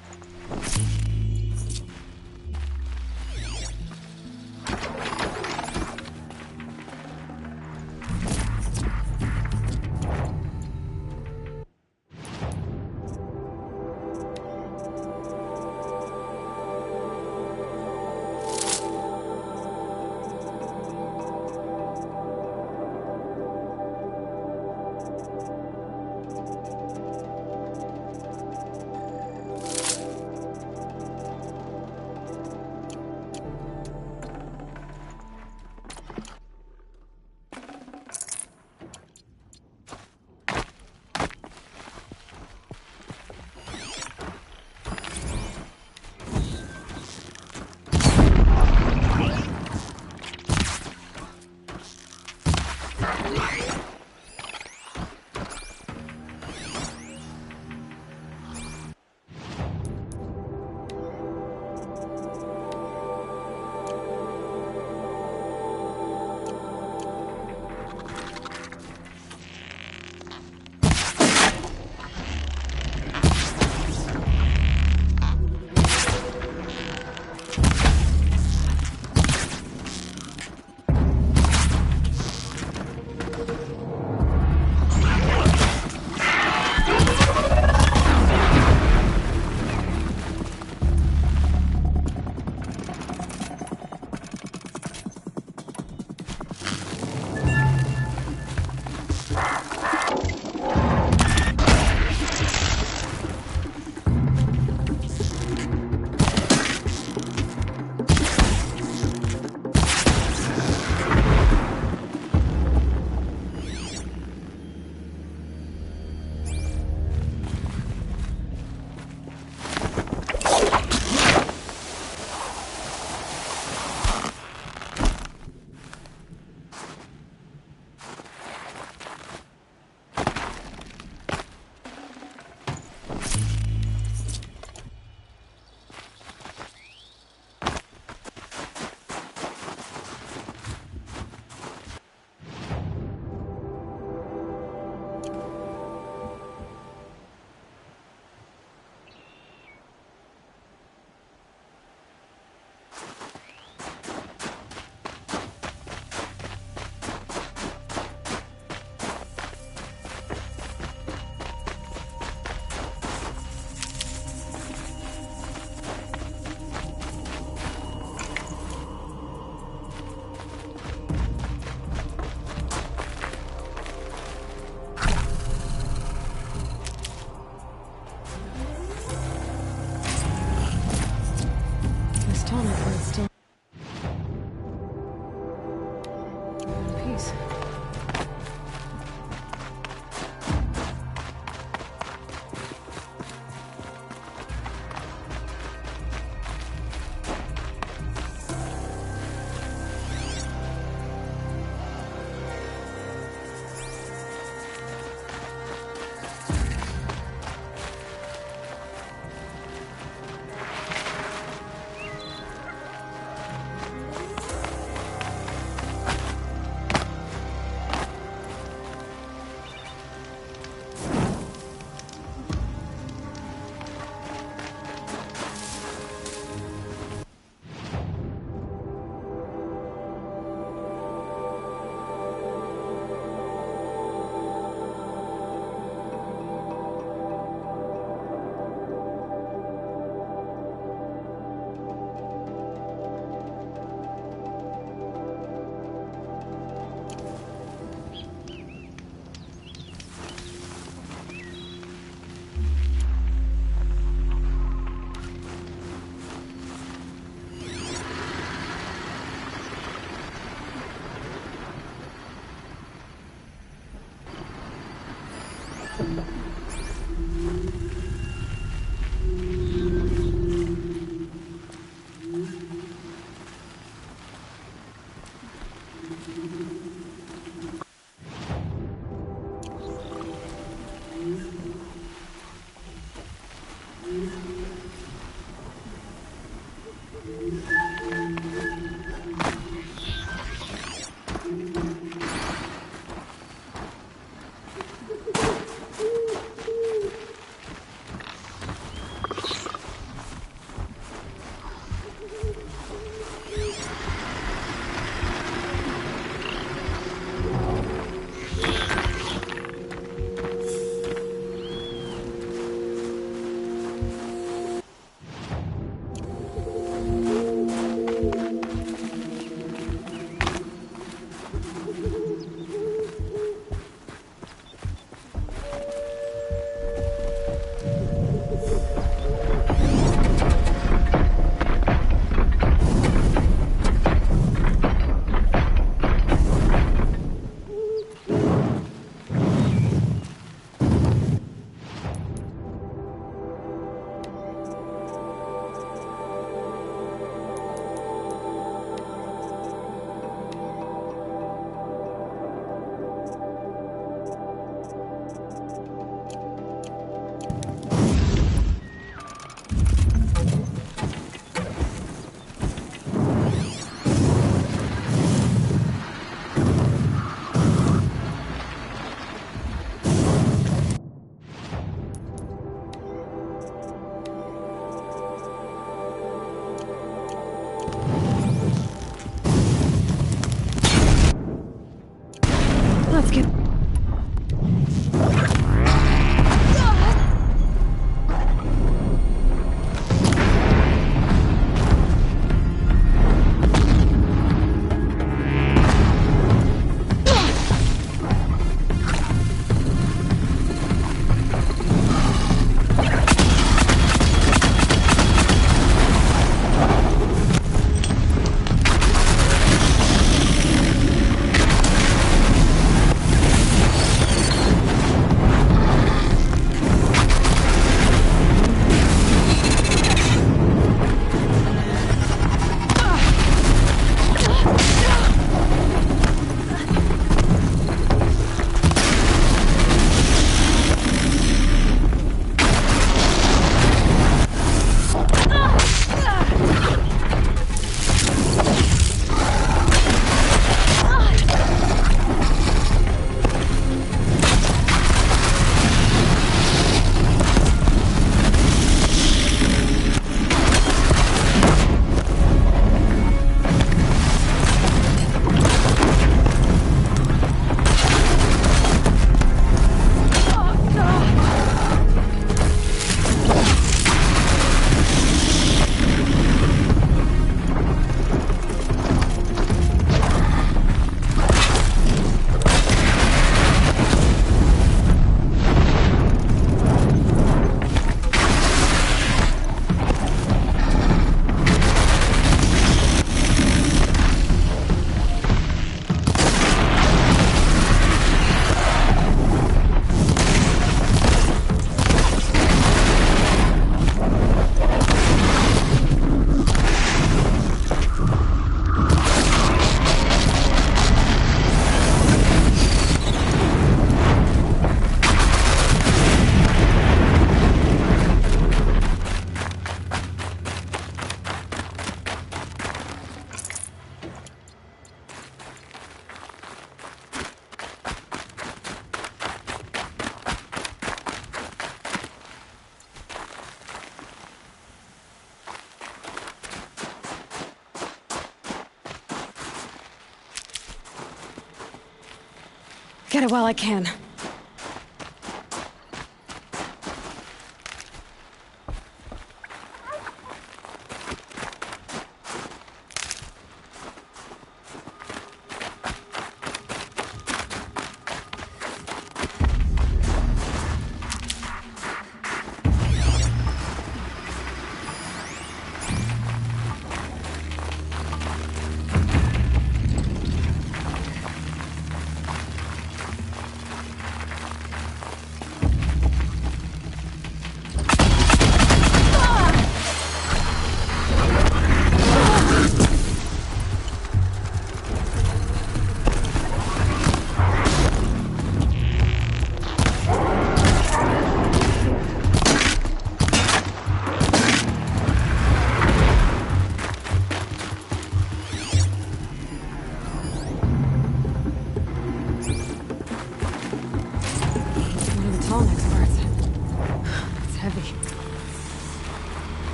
get it while I can.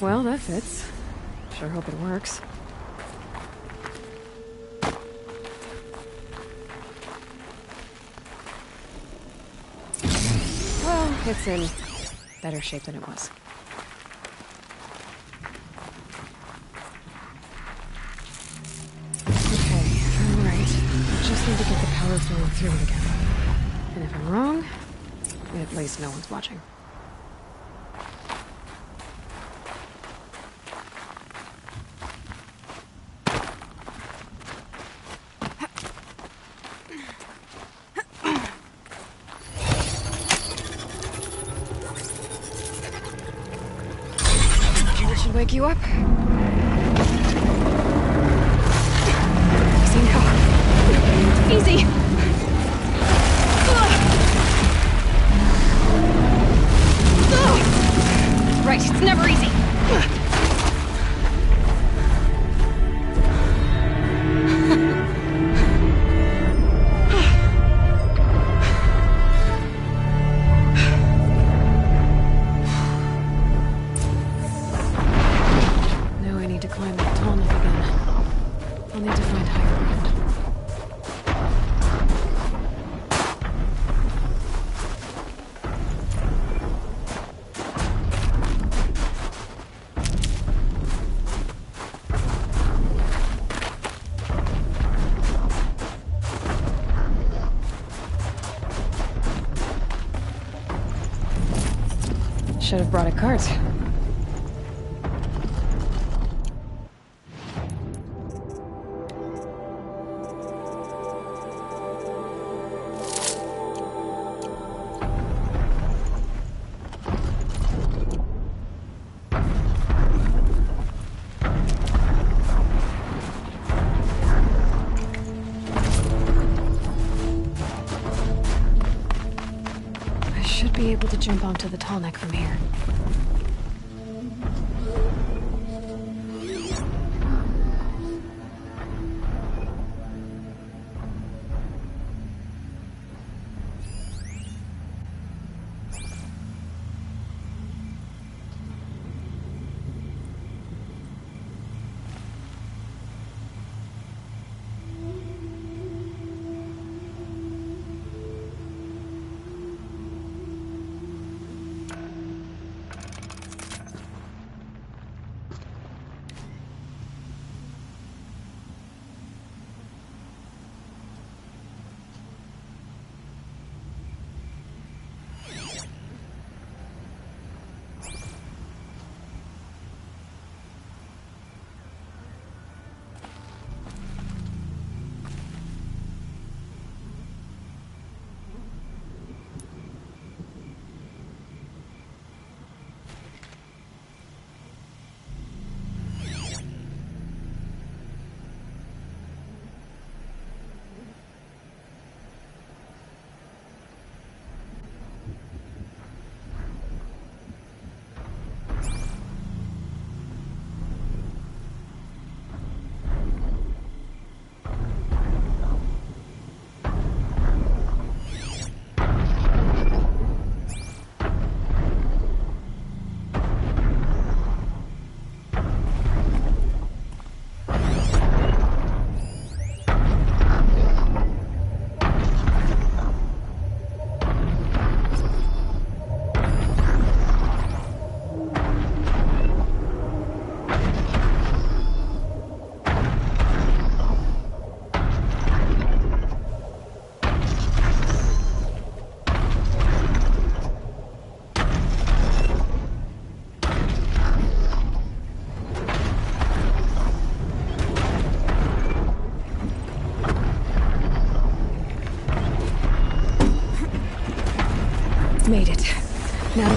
Well, that fits. Sure hope it works. Well, it's in better shape than it was. Okay, I'm right. I just need to get the power flowing through it again. And if I'm wrong, at least no one's watching. Wake you up. Easy now. Easy. Right, it's never easy. Should have brought a cart. I should be able to jump onto the tall neck from here.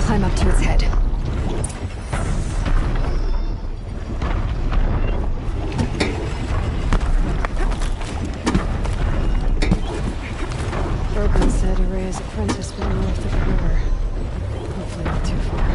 climb up to its head. Brogan said Araya's apprentice went north of the river. Hopefully not too far.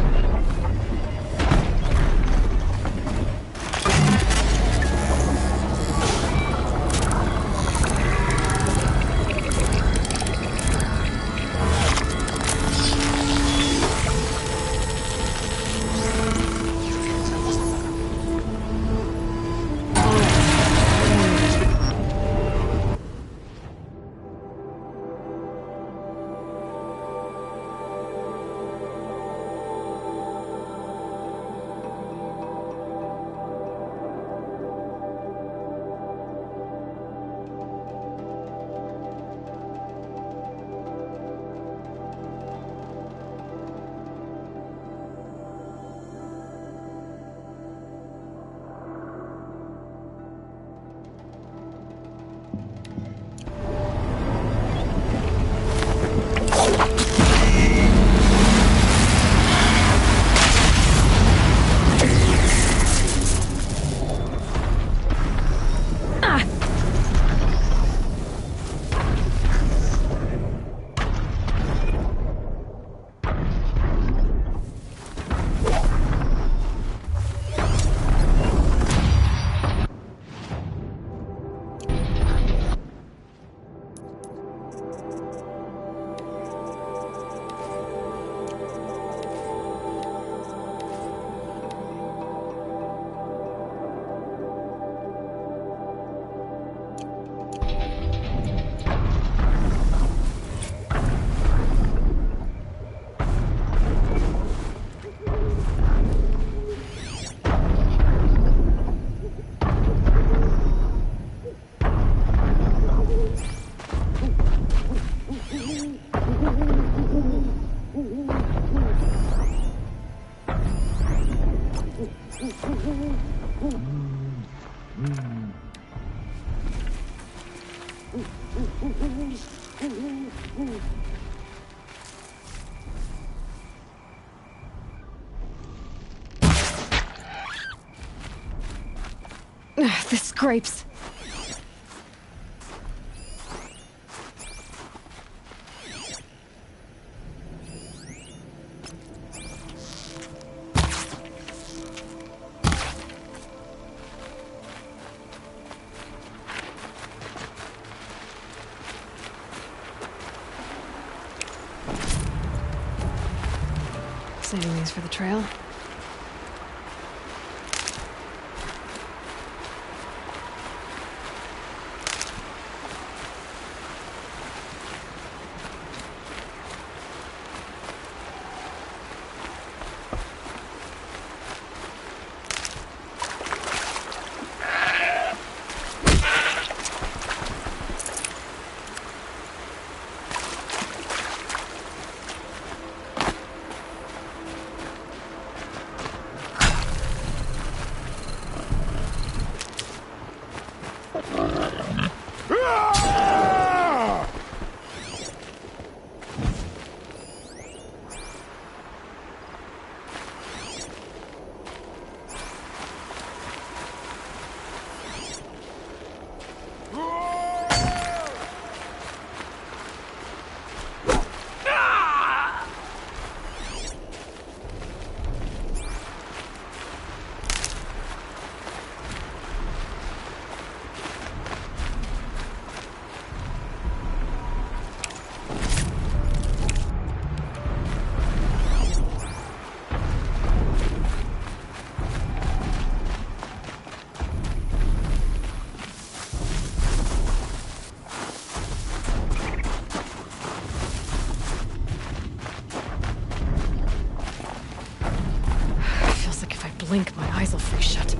The scrapes. Saving these for the trail. Blink, my eyes will freeze shut.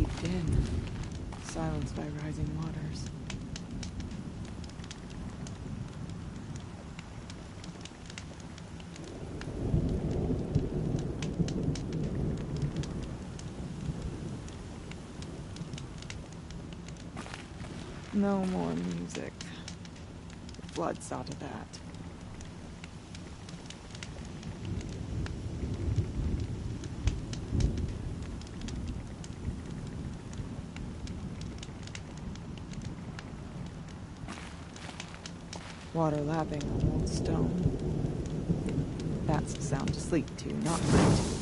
cooped in, silenced by rising waters. No more music. The flood saw to that. Water lapping on old stone. That's a sound to sleep to, not fight.